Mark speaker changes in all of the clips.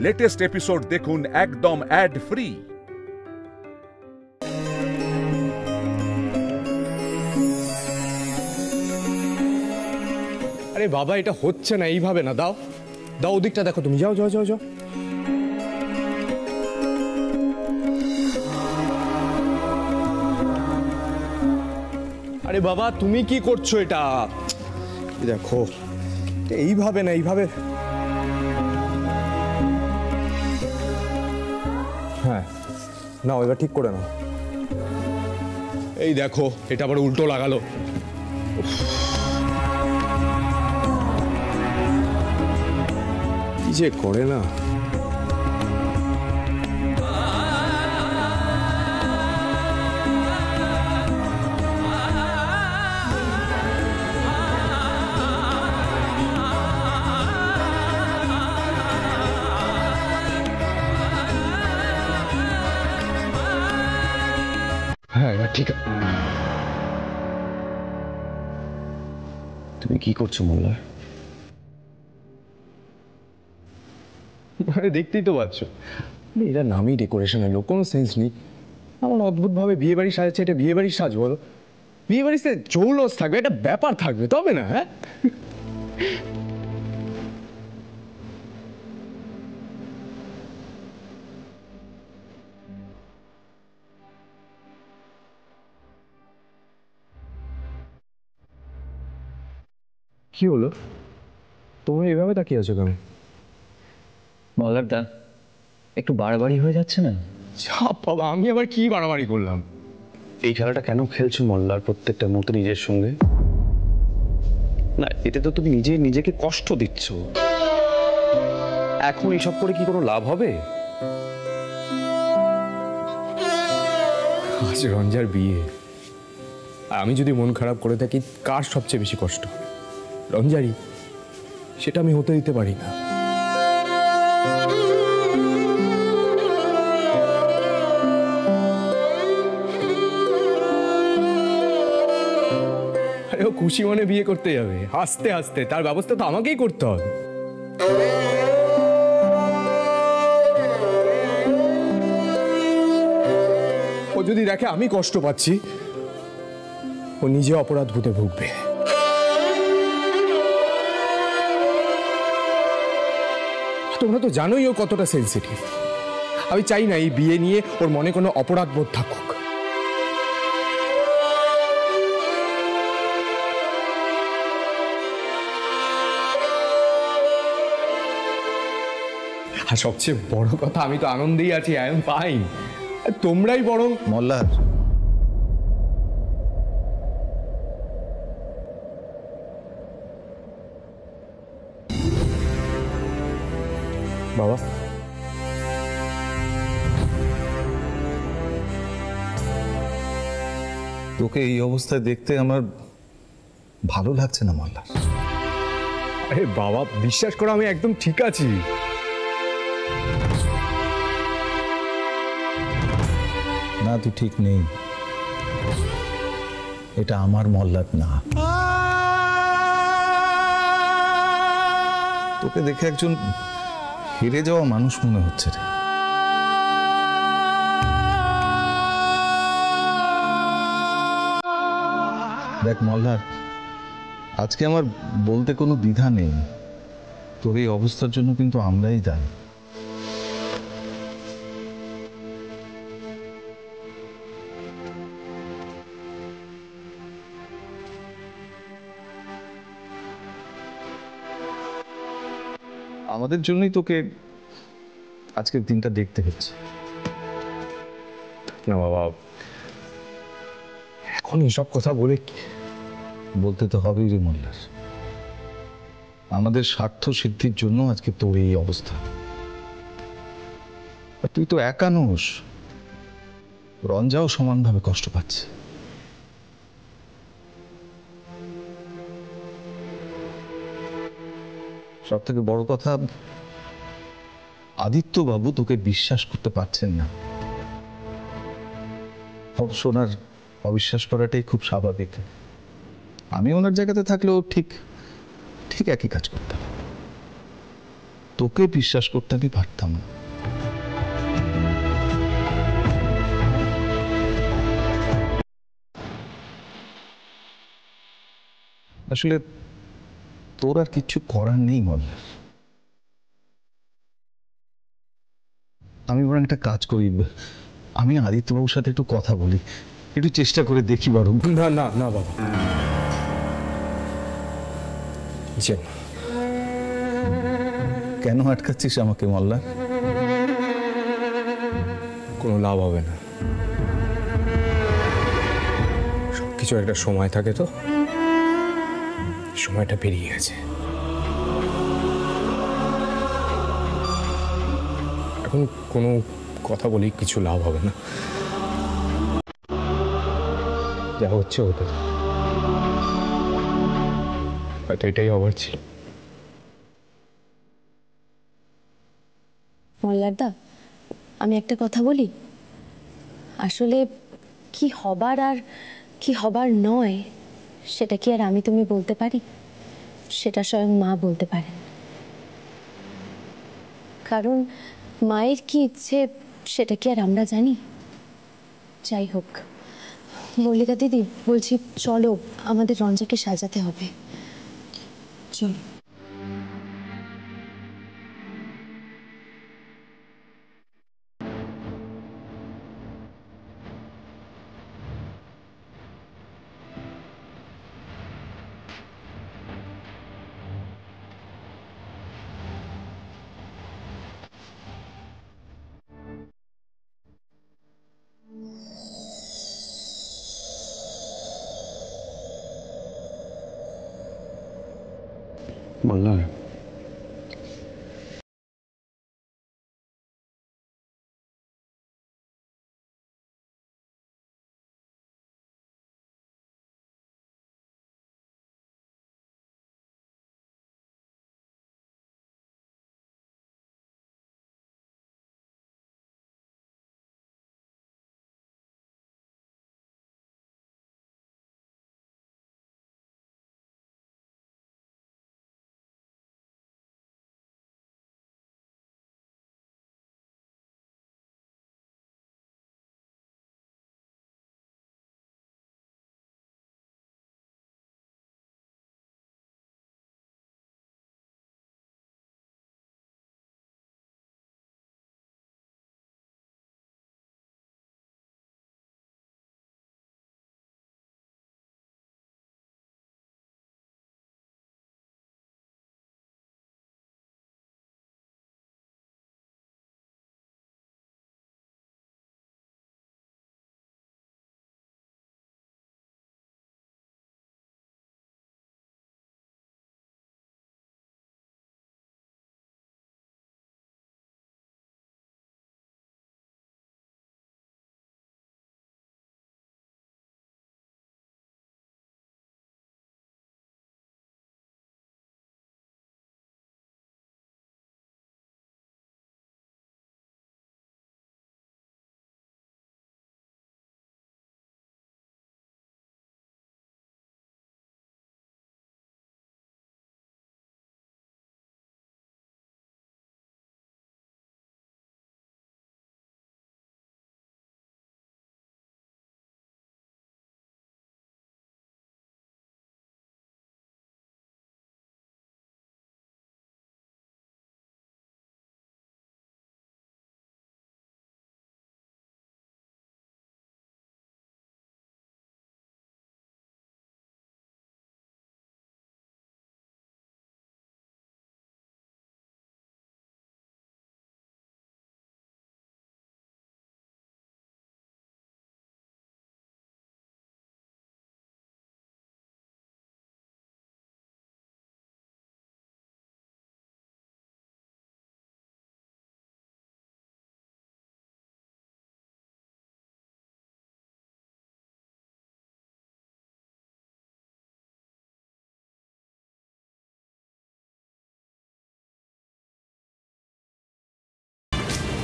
Speaker 1: Latest episode দেখুন একদম add free.
Speaker 2: আরে বাবা, এটা হচ্ছে না, এইভাবে না। দাও দাও, ওদিকটা দেখো, তুমি যাও যাও যাও যাও। আরে বাবা, তুমি কি করছো? এটা দেখো, এইভাবে না, এইভাবে। হ্যাঁ নাও, এবার ঠিক করে নাও। এই দেখো, এটা আবার উল্টো লাগালো। কি যে করে না। হ্যাঁ ঠিক আছে।
Speaker 3: তুমি কি করছো মোল্লা?
Speaker 2: দেখতেই তো পাচ্ছ, এরা নামই ডেকোরেশনের লোক, কোনো সেন্স নেই। আমার অদ্ভুত ভাবে বিয়ে বাড়ি সাজাচ্ছে। এটা বিয়ে বাড়ির সাজ বলো? বিয়ে বাড়িতে জৌলস থাকবে, একটা ব্যাপার থাকবে, তবে না? হ্যাঁ কি হলো? তোমরা এভাবে তাকিয়ে আছো কেন?
Speaker 3: মল্লারদা, একটু বাড়াবাড়ি হয়ে যাচ্ছে না?
Speaker 2: বাবা, আমি আবার কি বাড়াবাড়ি করলাম?
Speaker 3: এই খেলাটা কেন খেলছো মল্লার প্রত্যেকটা মুহূর্তে নিজের সঙ্গে? না, এতে তো তুমি নিজেকে কষ্ট দিচ্ছ। এখন এইসব করে কি কোনো লাভ হবে?
Speaker 2: আজ রঞ্জার বিয়ে, আমি যদি মন খারাপ করে থাকি, কার সবচেয়ে বেশি কষ্ট হবে? রঞ্জারি। সেটা আমি হতে দিতে পারি না। আরে ও খুশি মনে বিয়ে করতে যাবে, হাসতে হাসতে, তার ব্যবস্থা তো আমাকেই করতে হবে। ও যদি দেখে আমি কষ্ট পাচ্ছি, ও নিজে অপরাধ বোধে ভুগবে। তোমরা তো জানোই ও কতটা সেন্সিটিভ। আমি চাই না এই বিয়ে নিয়ে ওর মনে কোনো অপরাধ বোধ থাকুক। আর সবচেয়ে বড় কথা, আমি তো আনন্দেই আছি, আই এম ফাইন। তোমরাই বরং
Speaker 4: মল্লার,
Speaker 2: বাবা,
Speaker 4: তোকে এই অবস্থায় দেখতে আমার ভালো লাগছে না মল্লার।
Speaker 2: আরে বাবা, বিশ্বাস করো, আমি একদম ঠিক আছি।
Speaker 4: না, তুই ঠিক নেই। এটা আমার মল্লার না। তোকে দেখে একজন হেরে যাওয়া মানুষ মনে হচ্ছে রে। দেখ মল্লার, আজকে আমার বলতে কোনো দ্বিধা নেই। তোর এই অবস্থার জন্য কিন্তু আমরাই দায়ী। আমাদের জন্যই তোকে আজকের দিনটা দেখতে হচ্ছে।
Speaker 2: না বাবা, এখন এসব কথা বলে
Speaker 4: বলতে তো হবেই রে মল্লার। আমাদের স্বার্থ সিদ্ধির জন্য আজকে তোর এই অবস্থা। তুই তো একা নোস, রঞ্জাও সমানভাবে কষ্ট পাচ্ছে। সব থেকে বড় কথা, আদিত্য বাবু তোকে বিশ্বাস করতে পারছেন না। অবশ্য ওনার অবিশ্বাস করাটাই খুব স্বাভাবিক। আমি ওনার জায়গাতে থাকলেও ঠিক ঠিক একই কাজ করতাম। তোকে বিশ্বাস করতে আমি পারতাম না। আসলে তোর আর কিচ্ছু করার নেই মল্লার। আমি বরং একটা কাজ করি, আমি আদিত্যবাবুর সাথে একটু কথা বলি, একটু চেষ্টা করে দেখি বরং।
Speaker 2: না না না বাবা, যেন না।
Speaker 4: কেন আটকাচ্ছিস আমাকে মল্লার?
Speaker 2: কোনো লাভ হবে না, সবকিছু একটা সময় থাকে, তো সময়টা পেরিয়ে গেছে। এখন কোনো কথা বলি কিছু লাভ হবে না, যা হচ্ছে হতে থাক। হয়তো এটাই হবার ছিল।
Speaker 5: মল্লারদা, আমি একটা কথা বলি। আসলে কি হবার আর কি হবার নয়, সেটা কি আর আমি তুমি বলতে পারি? সেটা স্বয়ং মা বলতে পারেন। কারণ মায়ের কি ইচ্ছে সেটা কি আর আমরা জানি? যাই হোক, মল্লিকা দিদি, বলছি চলো, আমাদের রঞ্জাকে সাজাতে হবে। চলো।
Speaker 3: মল্লার,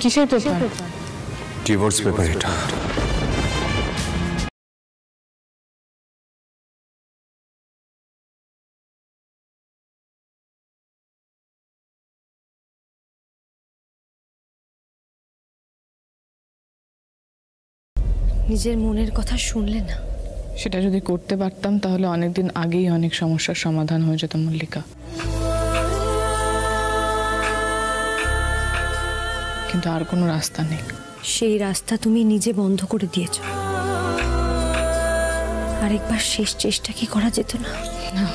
Speaker 5: কিসের পেপার?
Speaker 2: ডিভোর্স পেপার এটা।
Speaker 5: নিজের মনের কথা শুনলে না।
Speaker 6: সেটা যদি করতে পারতাম তাহলে অনেকদিন আগেই অনেক সমস্যার সমাধান হয়ে যেত মল্লিকা। কিন্তু আর কোনো রাস্তা নেই।
Speaker 5: সেই রাস্তা তুমি নিজে বন্ধ করে দিয়েছ। আরেকবার শেষ চেষ্টা কি করা যেত না?
Speaker 6: না,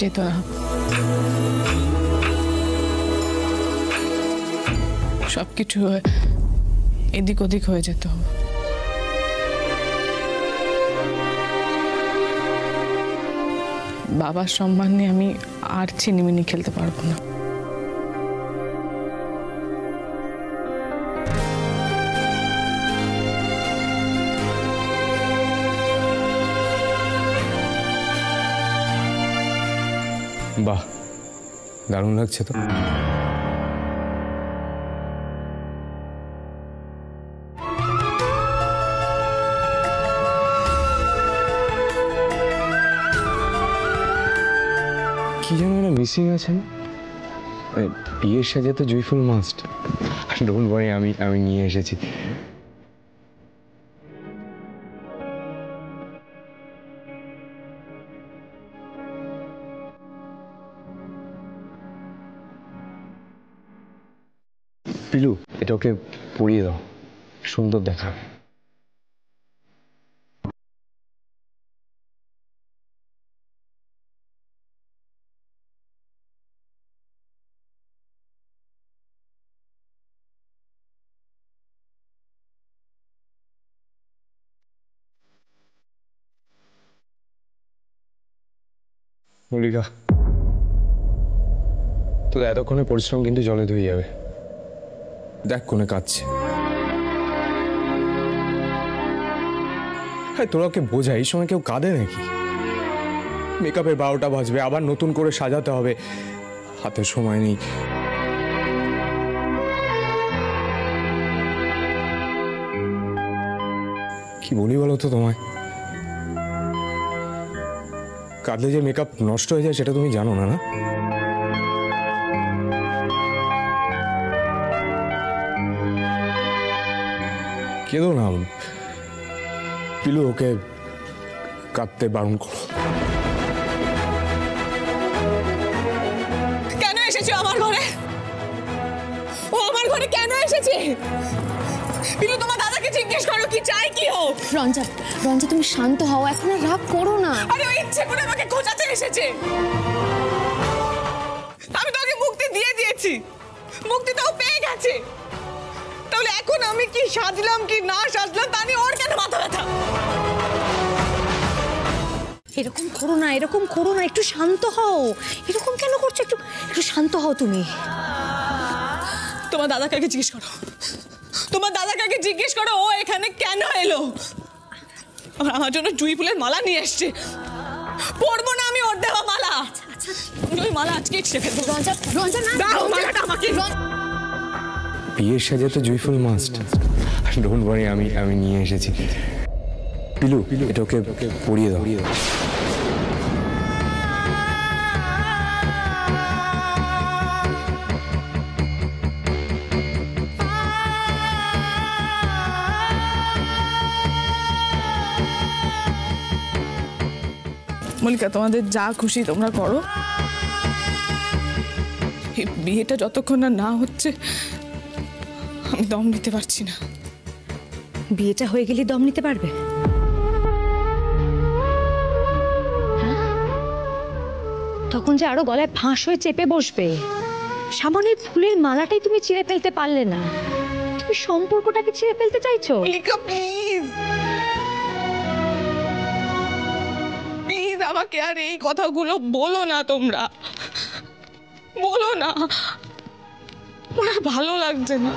Speaker 6: যেত না। সবকিছু এদিক ওদিক হয়ে যেত। বাবার সম্মান নিয়ে আমি আর ছিনিমিনি খেলতে পারবো না।
Speaker 2: বাহ, দারুণ লাগছে তো। কি যেন একটা মিসিং আছে না? বিয়ের সাজে তো জয়ফুল মাস্ট। ডোন্ট ওয়ারি, আমি নিয়ে এসেছি। পিলু, এটা ওকে পরিয়ে দাও, সুন্দর দেখা। মল্লিকা, তোর এতক্ষণে পরিশ্রম কিন্তু জলে ধুয়ে যাবে। দেখ কোনে কাঁদছে। হ্যাঁ, তোরা ওকে বোঝা, এই সময় কেউ কাঁদে নাকি? মেকআপের 12টা বাজবে, আবার নতুন করে সাজাতে হবে, হাতে সময় নেই। কি বলি বলো তো তোমায়? কাঁদলে যে মেকআপ নষ্ট হয়ে যায় সেটা তুমি জানো না? না, কেঁদো না পিলু, ওকে কাঁদতে বারণ করো।
Speaker 6: কেন এসেছো আমার ঘরে? ও আমার ঘরে কেন এসেছে? পিলু, তোমার দাদাকে জিজ্ঞেস করো কি চাই, কি হোক।
Speaker 5: রঞ্জা, রঞ্জা তুমি শান্ত হও, এখন আর রাগ করো না।
Speaker 6: আরে ও ইচ্ছে করে আমাকে খোঁজাতে এসেছে। আমি তো ওকে মুক্তি দিয়ে দিয়েছি, মুক্তি তো ও পেয়ে গেছে। তাহলে এখন আমি কি সাজলাম কি না সাজলাম তা নিয়ে ওর কেন মাথা ব্যথা?
Speaker 5: এরকম করো না, এরকম করো না, একটু শান্ত হও। এরকম কেন করছো? একটু একটু শান্ত হও তুমি।
Speaker 6: তোমার দাদাকে জিজ্ঞেস করো, তোমার দাদাকে জিজ্ঞেস করো ও এখানে কেন এলো। আমার জন্য জুঁই ফুলের মালা নিয়ে এসছে, পরবো না আমি ওর দেওয়া মালা। ওই মালা আজকে ছিঁড়ে ফেলবো।
Speaker 5: রঞ্জা, রঞ্জা না,
Speaker 6: দাও মালাটা আমাকে।
Speaker 2: বিয়ের সাজে তো জয়ফুল মাস্ট। ডোন্ট ওয়ারি, আমি নিয়ে এসেছি। পিলু, এটা ওকে পরিয়ে দাও।
Speaker 6: মল্লিকা, তোমাদের যা খুশি তোমরা করো। এই বিয়েটা যতক্ষণ না হচ্ছে আমি দম নিতে পারছি না।
Speaker 5: বিয়েটা হয়ে গেলে দম নিতে পারবে? তখন যে আরো গলায় ফাঁস হয়ে চেপে বসবে। সামান্য ফুলের মালাটাই তুমি ছিঁড়ে ফেলতে পারলে না, তুমি সম্পর্কটাকে ছিঁড়ে ফেলতে চাইছো?
Speaker 6: মল্লিকা প্লিজ, প্লিজ আমাকে আর এই কথাগুলো বলো না, তোমরা বলো না, আমার ভালো লাগছে না।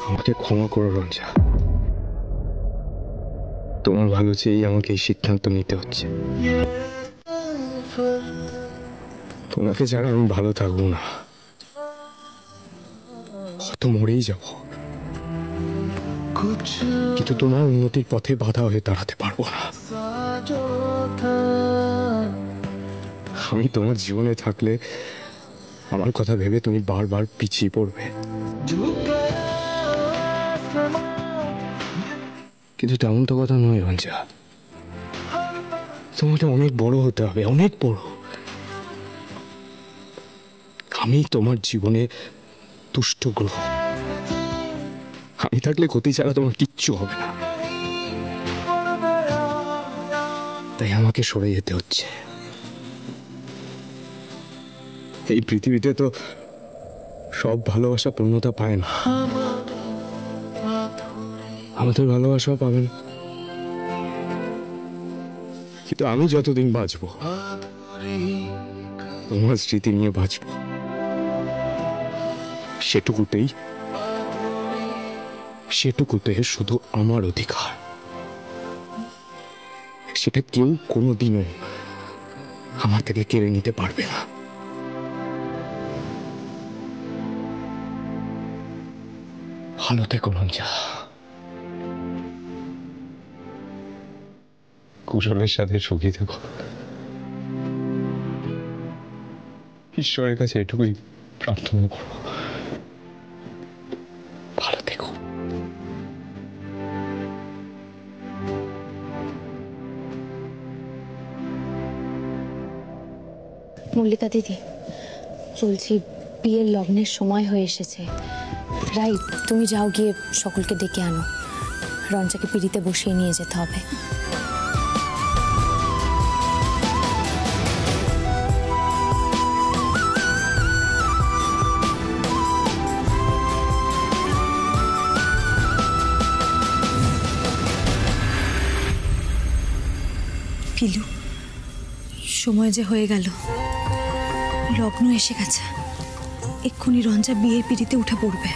Speaker 2: আমাকে ক্ষমা করো রঞ্জা, তোমার ভালো চেয়েই আমাকে এই সিদ্ধান্ত নিতে হচ্ছে। তোমাকে ছাড়া আমি ভালো থাকবো না, হয়তো মরেই যাবো। কিন্তু তোমার উন্নতির পথে বাধা হয়ে দাঁড়াতে পারবো না। আমি তোমার জীবনে থাকলে আমার কথা ভেবে তুমি বারবার পিছিয়ে পড়বে, কিন্তু তেমন তো কথা নয় রঞ্জা। তোমাকে অনেক বড় হতে হবে, অনেক বড়। আমি তোমার জীবনে তুষ্ট গ্রহ, আমি থাকলে ক্ষতি ছাড়া তোমার কিচ্ছু হবে না, তাই আমাকে সরে যেতে হচ্ছে। এই পৃথিবীতে তো সব ভালোবাসা পূর্ণতা পায় না, আমাদের ভালোবাসাও পাবে না। কিন্তু আমি যতদিন বাঁচবো তোমার স্মৃতি নিয়ে বাঁচবো, সেটুকুতে শুধু আমার অধিকার। সেটা কেউ কোনোদিনও আমার থেকে কেড়ে নিতে পারবে না। ভালো থেকো রঞ্জা। কুশলের সাথে সুখী থেকো। ঈশ্বরের কাছে এটুকুই প্রার্থনা করো, ভালো থেকো।
Speaker 5: মল্লিকা দিদি, বলছি বিয়ের লগ্নের সময় হয়ে এসেছে। রাইট, তুমি যাও গিয়ে সকলকে ডেকে আনো, রঞ্জাকে পিড়িতে বসিয়ে নিয়ে যেতে হবে।
Speaker 7: পিলু, সময় যে হয়ে গেল, লগ্ন এসে গেছে, এক্ষুনি রঞ্জা বিয়ের পিড়িতে উঠে পড়বে।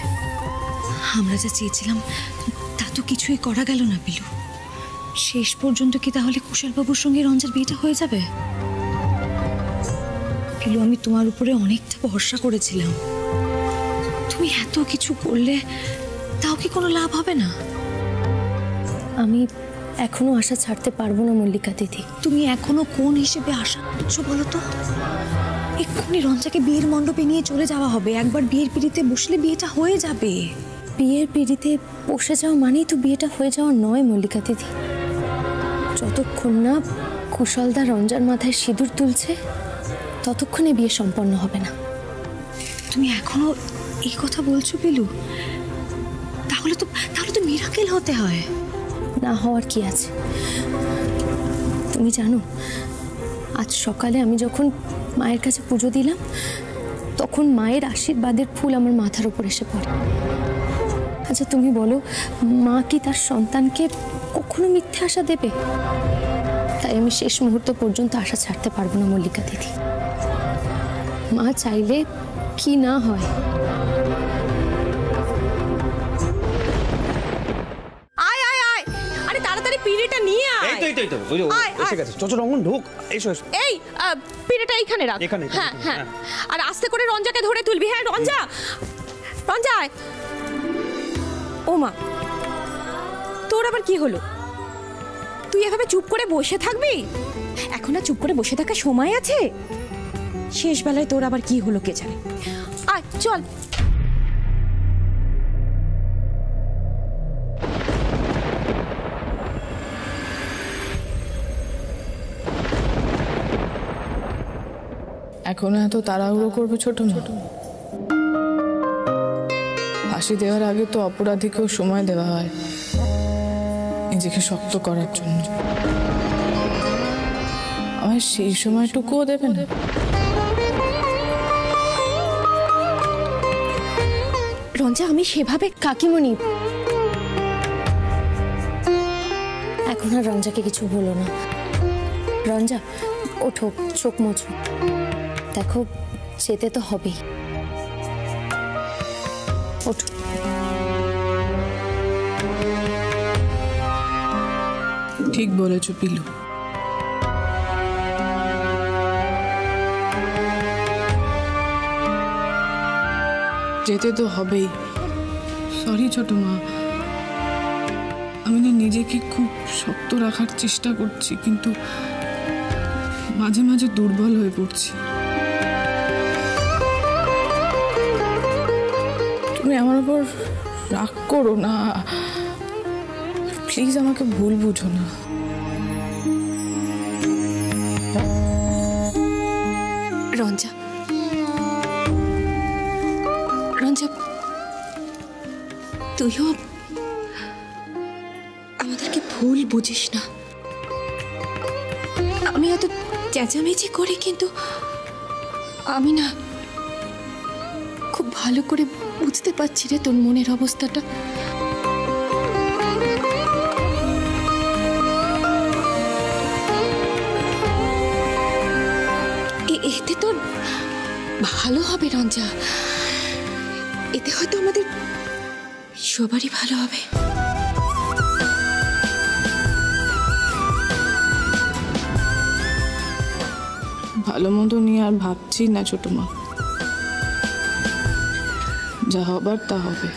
Speaker 7: আমরা যা চেয়েছিলাম তা তো কিছুই করা গেল না পিলু। শেষ পর্যন্ত কি তাহলে কুশলবাবুর সঙ্গে রঞ্জার বিয়েটা হয়ে যাবে? পিলু, আমি তোমার উপরে অনেকটা ভরসা করেছিলাম, তুমি এত কিছু করলে তাও কি কোনো লাভ হবে না?
Speaker 5: আমি এখনো আশা ছাড়তে পারবো না মল্লিকা দিদি।
Speaker 7: তুমি এখনো কোন হিসেবে আশা করছো বলো তো? এক্ষুনি রঞ্জাকে বিয়ের মণ্ডপে নিয়ে চলে যাওয়া হবে, একবার বিয়ের পিড়িতে বসলে বিয়েটা হয়ে যাবে।
Speaker 5: বিয়ের পিড়িতে বসে যাওয়া মানেই তো বিয়েটা হয়ে যাওয়া নয় মল্লিকা দিদি। যতক্ষণ না কুশলদা রঞ্জার মাথায় সিঁদুর তুলছে ততক্ষণে বিয়ে সম্পন্ন হবে না।
Speaker 7: তুমি এখনো এই কথা বলছো পিলু? তাহলে তো মিরাকেল হতে হয়।
Speaker 5: না হওয়ার কি আছে? তুমি জানো, আজ সকালে আমি যখন মায়ের কাছে পুজো দিলাম তখন মায়ের আশীর্বাদের ফুল আমার মাথার উপর এসে পড়ে। আচ্ছা তুমি বলো, মা কি তার সন্তানকে কখনো মিথ্যে আশা দেবে? তাই আমি শেষ মুহূর্ত পর্যন্ত আশা ছাড়তে পারবো না মল্লিকা দিদি। মা চাইলে কি না হয়।
Speaker 6: আয় আয় আয়, আরে তাড়াতাড়ি পিড়িটা নিয়ে আয়।
Speaker 3: এই তো ওই যে এসে গেছে। চল রঙ্গন, ঢোক, এসো।
Speaker 6: এই পিড়িটা এইখানে রাখ।
Speaker 3: এখানে,
Speaker 6: হ্যাঁ হ্যাঁ, আর আস্তে করে রঞ্জাকে ধরে তুলবি। হ্যাঁ রঞ্জা, রঞ্জা আয়। ও মা, তোর আবার কি হলো? তুই এভাবে চুপ করে বসে থাকবি? এখন আর চুপ করে বসে থাকার সময় আছে? শেষ বেলায় তোর আবার কি হলো কে জানে। আয় চল।
Speaker 8: এখনো এত তাড়াহুড়ো করবে ছোট মা? ফাঁসি দেওয়ার আগে তো অপরাধীকেও সময় দেওয়া হয় নিজেকে শক্ত করার জন্য। আমার সেই সময়টুকুও দেবে না?
Speaker 5: রঞ্জা, আমি সেভাবে কাকিমণি, এখন আর রঞ্জাকে কিছু বলো না। রঞ্জা ওঠো, চোখ মোছো, দেখো যেতে তো হবেই। ওঠো।
Speaker 8: ঠিক বলেছ পিলু, যেতে তো হবেই। সরি ছোট মা, আমি না নিজেকে খুব শক্ত রাখার চেষ্টা করছি, কিন্তু মাঝে মাঝে দুর্বল হয়ে পড়ছি। তুমি আমার উপর রাগ করো না, প্লিজ আমাকে ভুল বুঝো না।
Speaker 7: রঞ্জা, রঞ্জা, তুইও আমাদেরকে ভুল বুঝিস না। আমি এত চেঁচামেচি করি, কিন্তু আমি না খুব ভালো করে বুঝতে পারছি রে তোর মনের অবস্থাটা। এতে তোর ভালো হবে রঞ্জা, এতে হয়তো আমাদের সবারই ভালো হবে।
Speaker 8: ভালো মন্দ নিয়ে আর ভাবছি না ছোট মা, যা হবার তা হবে।